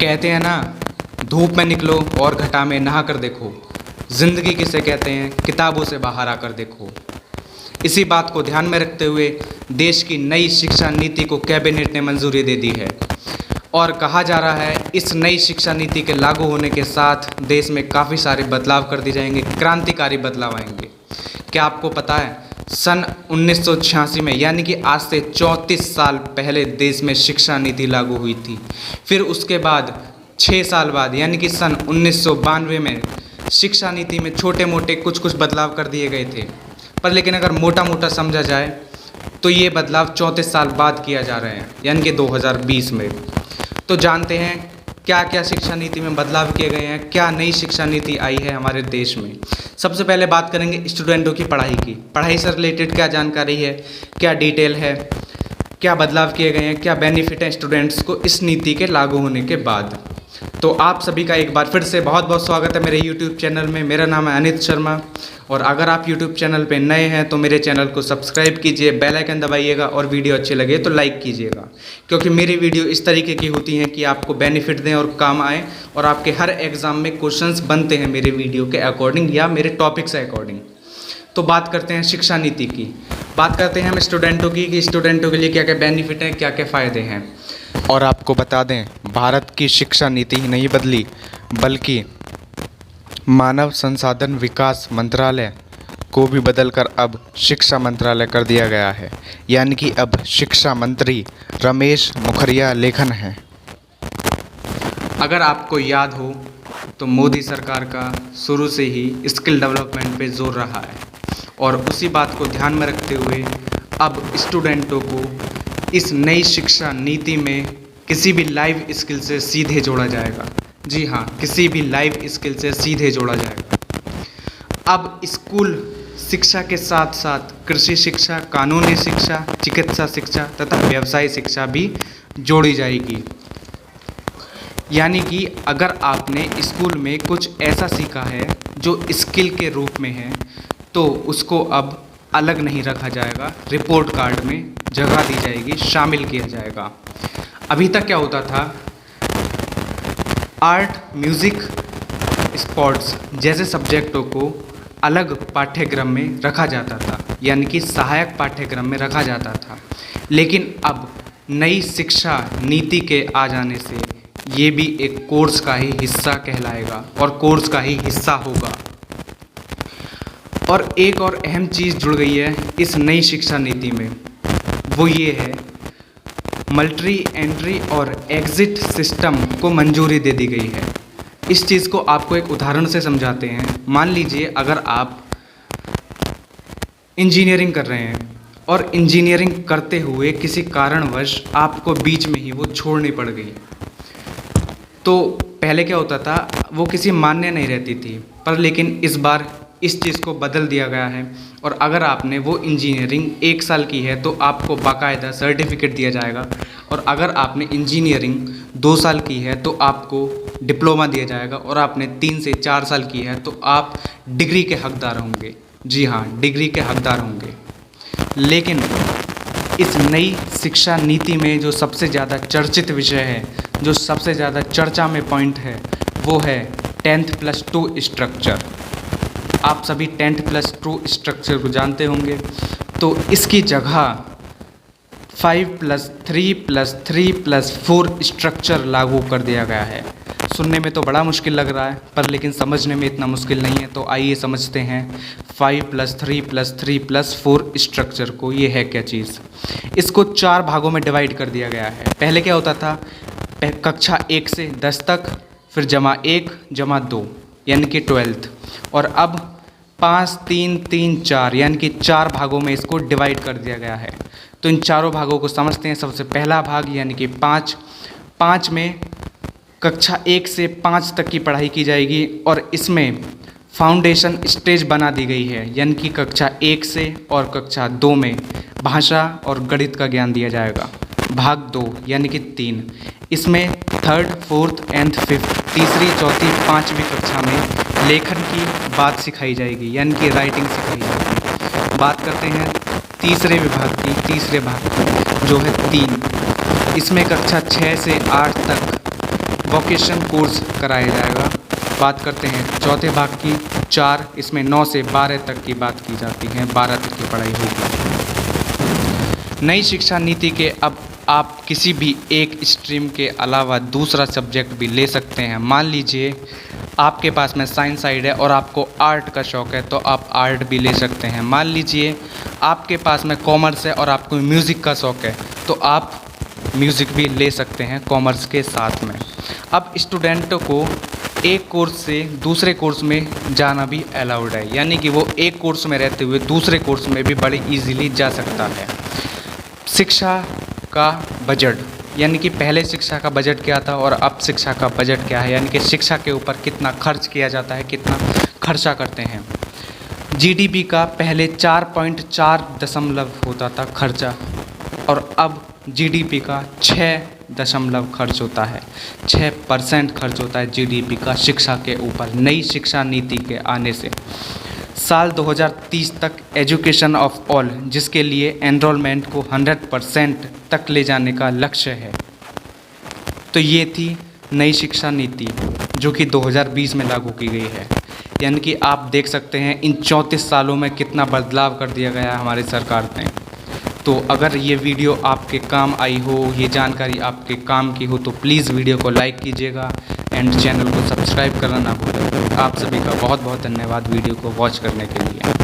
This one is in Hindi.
कहते हैं ना, धूप में निकलो और घटा में नहा कर देखो। ज़िंदगी किसे कहते हैं, किताबों से बाहर आकर देखो। इसी बात को ध्यान में रखते हुए देश की नई शिक्षा नीति को कैबिनेट ने मंजूरी दे दी है और कहा जा रहा है इस नई शिक्षा नीति के लागू होने के साथ देश में काफ़ी सारे बदलाव कर दिए जाएंगे, क्रांतिकारी बदलाव आएंगे। क्या आपको पता है, सन 1986 में यानी कि आज से 34 साल पहले देश में शिक्षा नीति लागू हुई थी। फिर उसके बाद 6 साल बाद यानी कि सन 1992 में शिक्षा नीति में छोटे मोटे कुछ बदलाव कर दिए गए थे। पर लेकिन अगर मोटा मोटा समझा जाए तो ये बदलाव 34 साल बाद किया जा रहे हैं यानी कि 2020 में। तो जानते हैं क्या क्या शिक्षा नीति में बदलाव किए गए हैं, क्या नई शिक्षा नीति आई है हमारे देश में। सबसे पहले बात करेंगे स्टूडेंटों की पढ़ाई की। पढ़ाई से रिलेटेड क्या जानकारी है, क्या डिटेल है, क्या बदलाव किए गए हैं, क्या बेनिफिट हैं स्टूडेंट्स को इस नीति के लागू होने के बाद। तो आप सभी का एक बार फिर से बहुत बहुत स्वागत है मेरे YouTube चैनल में। मेरा नाम है अनित शर्मा और अगर आप YouTube चैनल पे नए हैं तो मेरे चैनल को सब्सक्राइब कीजिए, बेल आइकन दबाइएगा और वीडियो अच्छी लगे तो लाइक कीजिएगा, क्योंकि मेरी वीडियो इस तरीके की होती हैं कि आपको बेनिफिट दें और काम आए और आपके हर एग्ज़ाम में क्वेश्चंस बनते हैं मेरे वीडियो के अकॉर्डिंग या मेरे टॉपिक से अकॉर्डिंग। तो बात करते हैं शिक्षा नीति की, बात करते हैं हम स्टूडेंटों की कि स्टूडेंटों के लिए क्या क्या बेनिफिट हैं, क्या क्या फ़ायदे हैं। और आपको बता दें, भारत की शिक्षा नीति ही नहीं बदली बल्कि मानव संसाधन विकास मंत्रालय को भी बदलकर अब शिक्षा मंत्रालय कर दिया गया है, यानी कि अब शिक्षा मंत्री रमेश पोखरियाल हैं। अगर आपको याद हो तो मोदी सरकार का शुरू से ही स्किल डेवलपमेंट पे जोर रहा है और उसी बात को ध्यान में रखते हुए अब स्टूडेंटों को इस नई शिक्षा नीति में किसी भी लाइव स्किल से सीधे जोड़ा जाएगा। जी हाँ, किसी भी लाइव स्किल से सीधे जोड़ा जाएगा। अब स्कूल शिक्षा के साथ साथ कृषि शिक्षा, कानूनी शिक्षा, चिकित्सा शिक्षा तथा व्यवसाय शिक्षा भी जोड़ी जाएगी। यानी कि अगर आपने स्कूल में कुछ ऐसा सीखा है जो स्किल के रूप में है तो उसको अब अलग नहीं रखा जाएगा, रिपोर्ट कार्ड में जगह दी जाएगी, शामिल किया जाएगा। अभी तक क्या होता था, आर्ट, म्यूज़िक, स्पोर्ट्स जैसे सब्जेक्टों को अलग पाठ्यक्रम में रखा जाता था, यानी कि सहायक पाठ्यक्रम में रखा जाता था। लेकिन अब नई शिक्षा नीति के आ जाने से ये भी एक कोर्स का ही हिस्सा कहलाएगा और कोर्स का ही हिस्सा होगा। और एक और अहम चीज़ जुड़ गई है इस नई शिक्षा नीति में, वो ये है मल्टी एंट्री और एग्ज़िट सिस्टम को मंजूरी दे दी गई है। इस चीज़ को आपको एक उदाहरण से समझाते हैं। मान लीजिए अगर आप इंजीनियरिंग कर रहे हैं और इंजीनियरिंग करते हुए किसी कारणवश आपको बीच में ही वो छोड़नी पड़ गई, तो पहले क्या होता था, वो किसी मान्य नहीं रहती थी, पर लेकिन इस बार इस चीज़ को बदल दिया गया है और अगर आपने वो इंजीनियरिंग 1 साल की है तो आपको बाकायदा सर्टिफिकेट दिया जाएगा और अगर आपने इंजीनियरिंग 2 साल की है तो आपको डिप्लोमा दिया जाएगा और आपने 3 से 4 साल की है तो आप डिग्री के हकदार होंगे। जी हाँ, डिग्री के हकदार होंगे। लेकिन इस नई शिक्षा नीति में जो सबसे ज़्यादा चर्चित विषय है, जो सबसे ज़्यादा चर्चा में पॉइंट है, वो है 10+2 स्ट्रक्चर। आप सभी 10+2 स्ट्रक्चर को जानते होंगे। तो इसकी जगह 5+3+3+4 स्ट्रक्चर लागू कर दिया गया है। सुनने में तो बड़ा मुश्किल लग रहा है पर लेकिन समझने में इतना मुश्किल नहीं है। तो आइए समझते हैं 5+3+3+4 स्ट्रक्चर को। ये है क्या चीज़। इसको 4 भागों में डिवाइड कर दिया गया है। पहले क्या होता था, कक्षा 1 से 10 तक, फिर +1 +2 यानी कि 12th, और अब 5 3 3 4 यानी कि 4 भागों में इसको डिवाइड कर दिया गया है। तो इन चारों भागों को समझते हैं। सबसे पहला भाग यानी कि 5 में कक्षा 1 से 5 तक की पढ़ाई की जाएगी और इसमें फाउंडेशन स्टेज बना दी गई है, यानी कि कक्षा 1 से और कक्षा 2 में भाषा और गणित का ज्ञान दिया जाएगा। भाग 2 यानी कि 3, इसमें 3rd 4th and 5th, तीसरी चौथी 5वीं कक्षा में लेखन की बात सिखाई जाएगी, यानी कि राइटिंग सिखाई जाएगी। बात करते हैं तीसरे भाग की जो है 3, इसमें कक्षा 6 से 8 तक वोकेशन कोर्स कराया जाएगा। बात करते हैं चौथे भाग की 4, इसमें 9 से 12 तक की बात की जाती है, 12 तक की पढ़ाई होगी। नई शिक्षा नीति के अब आप किसी भी एक स्ट्रीम के अलावा दूसरा सब्जेक्ट भी ले सकते हैं। मान लीजिए आपके पास में साइंस साइड है और आपको आर्ट का शौक़ है तो आप आर्ट भी ले सकते हैं। मान लीजिए आपके पास में कॉमर्स है और आपको म्यूज़िक का शौक़ है तो आप म्यूज़िक भी ले सकते हैं कॉमर्स के साथ में। अब स्टूडेंटों को एक कोर्स से दूसरे कोर्स में जाना भी अलाउड है, यानी कि वो एक कोर्स में रहते हुए दूसरे कोर्स में भी बड़ी इजीली जा सकता है। शिक्षा का बजट, यानी कि पहले शिक्षा का बजट क्या था और अब शिक्षा का बजट क्या है, यानी कि शिक्षा के ऊपर कितना खर्च किया जाता है, कितना खर्चा करते हैं। जीडीपी का पहले 4.4 होता था खर्चा और अब जीडीपी का 6 खर्च होता है। 6% खर्च होता है जीडीपी का शिक्षा के ऊपर नई शिक्षा नीति के आने से। साल 2030 तक एजुकेशन ऑफ ऑल, जिसके लिए एनरोलमेंट को 100% तक ले जाने का लक्ष्य है। तो ये थी नई शिक्षा नीति जो कि 2020 में लागू की गई है। यानी कि आप देख सकते हैं इन 34 सालों में कितना बदलाव कर दिया गया है हमारी सरकार ने। तो अगर ये वीडियो आपके काम आई हो, ये जानकारी आपके काम की हो तो प्लीज़ वीडियो को लाइक कीजिएगा एंड चैनल को सब्सक्राइब करना ना भूलें। आप सभी का बहुत बहुत धन्यवाद वीडियो को वॉच करने के लिए।